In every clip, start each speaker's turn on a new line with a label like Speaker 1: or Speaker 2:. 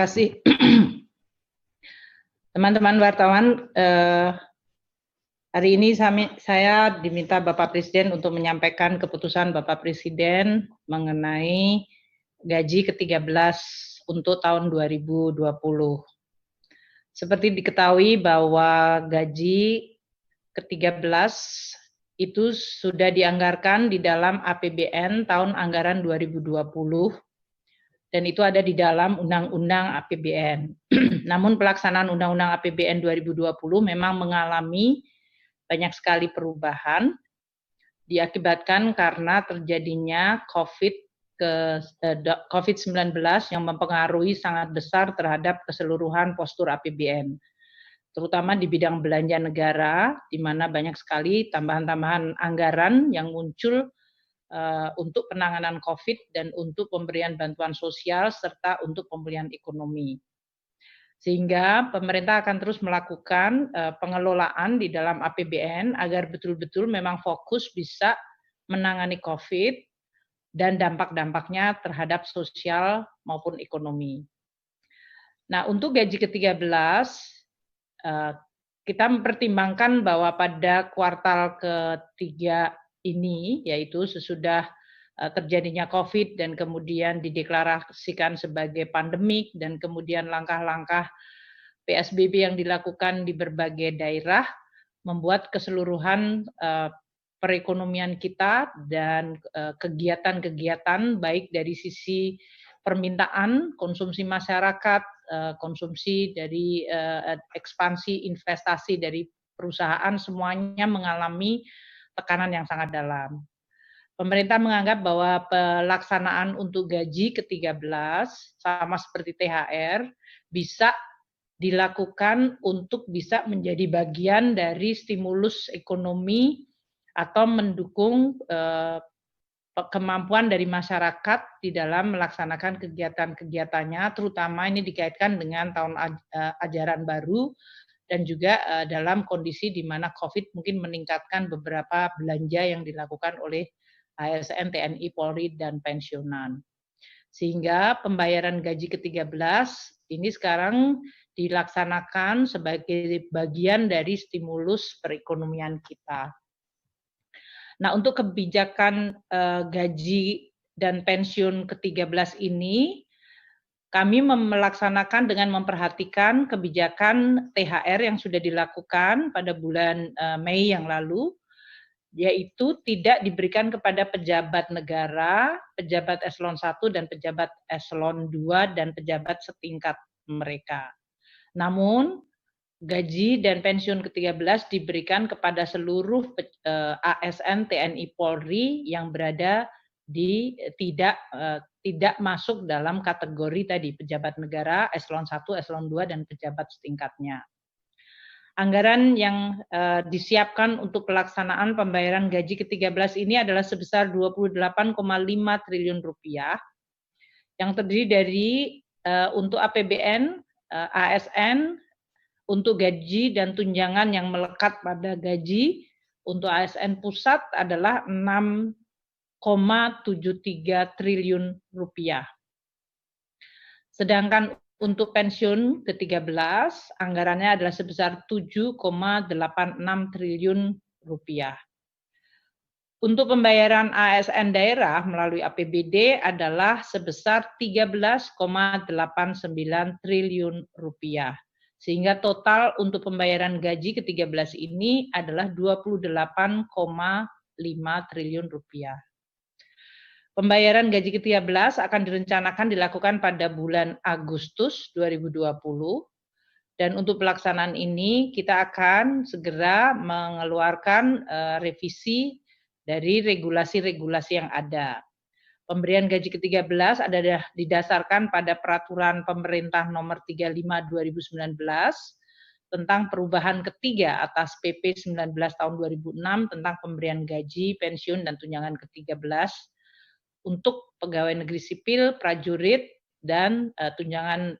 Speaker 1: kasih. Teman-teman wartawan, hari ini saya diminta Bapak Presiden untuk menyampaikan keputusan Bapak Presiden mengenai gaji ke-13 untuk tahun 2020. Seperti diketahui bahwa gaji ke-13 itu sudah dianggarkan di dalam APBN tahun anggaran 2020 dan itu ada di dalam Undang-Undang APBN. Namun pelaksanaan Undang-Undang APBN 2020 memang mengalami banyak sekali perubahan diakibatkan karena terjadinya COVID-19 yang mempengaruhi sangat besar terhadap keseluruhan postur APBN, terutama di bidang belanja negara, di mana banyak sekali tambahan-tambahan anggaran yang muncul untuk penanganan COVID dan untuk pemberian bantuan sosial serta untuk pemulihan ekonomi. Sehingga pemerintah akan terus melakukan pengelolaan di dalam APBN agar betul-betul memang fokus bisa menangani COVID dan dampak-dampaknya terhadap sosial maupun ekonomi. Nah, untuk gaji ke-13, kita mempertimbangkan bahwa pada kuartal ketiga ini, yaitu sesudah terjadinya COVID dan kemudian dideklarasikan sebagai pandemik dan kemudian langkah-langkah PSBB yang dilakukan di berbagai daerah membuat keseluruhan perekonomian kita dan kegiatan-kegiatan baik dari sisi permintaan, konsumsi masyarakat, konsumsi dari ekspansi investasi dari perusahaan semuanya mengalami tekanan yang sangat dalam. Pemerintah menganggap bahwa pelaksanaan untuk gaji ke-13 sama seperti THR bisa dilakukan untuk bisa menjadi bagian dari stimulus ekonomi atau mendukung kemampuan dari masyarakat di dalam melaksanakan kegiatan-kegiatannya, terutama ini dikaitkan dengan tahun ajaran baru dan juga dalam kondisi di mana COVID mungkin meningkatkan beberapa belanja yang dilakukan oleh ASN, TNI, Polri, dan pensiunan. Sehingga pembayaran gaji ke-13 ini sekarang dilaksanakan sebagai bagian dari stimulus perekonomian kita. Nah, untuk kebijakan gaji dan pensiun ke-13 ini, kami melaksanakan dengan memperhatikan kebijakan THR yang sudah dilakukan pada bulan Mei yang lalu, yaitu tidak diberikan kepada pejabat negara, pejabat eselon 1 dan pejabat eselon 2 dan pejabat setingkat mereka. Namun, gaji dan pensiun ke-13 diberikan kepada seluruh ASN TNI Polri yang berada di tidak masuk dalam kategori tadi pejabat negara eselon 1, eselon 2 dan pejabat setingkatnya. Anggaran yang disiapkan untuk pelaksanaan pembayaran gaji ke-13 ini adalah sebesar 28,5 triliun rupiah yang terdiri dari untuk APBN, ASN, untuk gaji dan tunjangan yang melekat pada gaji, untuk ASN pusat adalah 6,73 triliun rupiah. Sedangkan untuk pensiun ke-13, anggarannya adalah sebesar 7,86 triliun rupiah. Untuk pembayaran ASN daerah melalui APBD adalah sebesar 13,89 triliun rupiah. Sehingga total untuk pembayaran gaji ke-13 ini adalah 28,5 triliun rupiah. Pembayaran gaji ke-13 akan direncanakan dilakukan pada bulan Agustus 2020. Dan untuk pelaksanaan ini kita akan segera mengeluarkan revisi dari regulasi-regulasi yang ada. Pemberian gaji ke-13 adalah didasarkan pada Peraturan Pemerintah Nomor 35 2019 tentang perubahan ketiga atas PP 19 tahun 2006 tentang pemberian gaji, pensiun, dan tunjangan ke-13 untuk pegawai negeri sipil, prajurit, dan tunjangan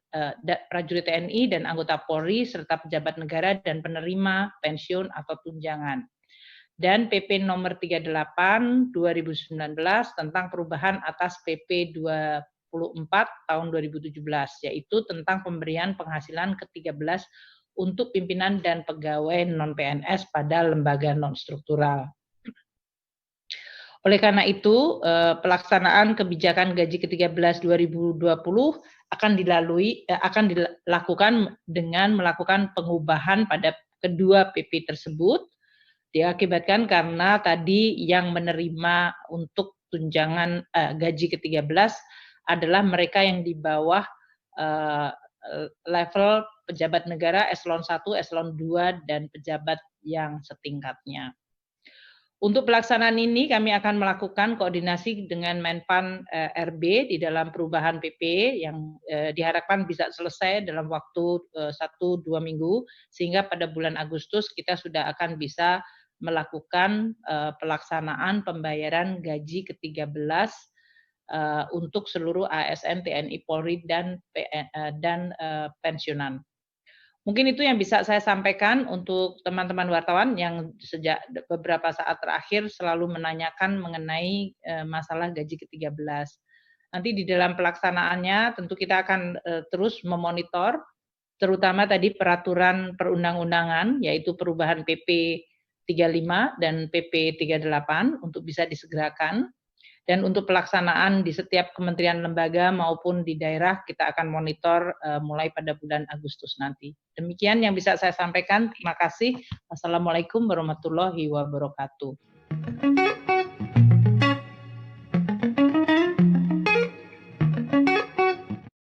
Speaker 1: prajurit TNI dan anggota Polri serta pejabat negara dan penerima pensiun atau tunjangan. Dan PP nomor 38 2019 tentang perubahan atas PP tahun 2017, yaitu tentang pemberian penghasilan ke-13 untuk pimpinan dan pegawai non-PNS pada lembaga non-struktural. Oleh karena itu, pelaksanaan kebijakan gaji ke-13 2020 akan dilakukan dengan melakukan pengubahan pada kedua PP tersebut, diakibatkan karena tadi yang menerima untuk tunjangan gaji ke-13 adalah mereka yang di bawah level pejabat negara eselon 1, eselon 2, dan pejabat yang setingkatnya. Untuk pelaksanaan ini kami akan melakukan koordinasi dengan Menpan RB di dalam perubahan PP yang diharapkan bisa selesai dalam waktu 1-2 minggu, sehingga pada bulan Agustus kita sudah akan bisa melakukan pelaksanaan pembayaran gaji ke-13 untuk seluruh ASN, TNI, Polri, dan pensiunan. Mungkin itu yang bisa saya sampaikan untuk teman-teman wartawan yang sejak beberapa saat terakhir selalu menanyakan mengenai masalah gaji ke-13. Nanti di dalam pelaksanaannya tentu kita akan terus memonitor, terutama tadi peraturan perundang-undangan, yaitu perubahan PP 35 dan PP 38 untuk bisa disegerakan. Dan untuk pelaksanaan di setiap kementerian lembaga maupun di daerah kita akan monitor mulai pada bulan Agustus nanti. Demikian yang bisa saya sampaikan. Terima kasih. Wassalamualaikum warahmatullahi wabarakatuh.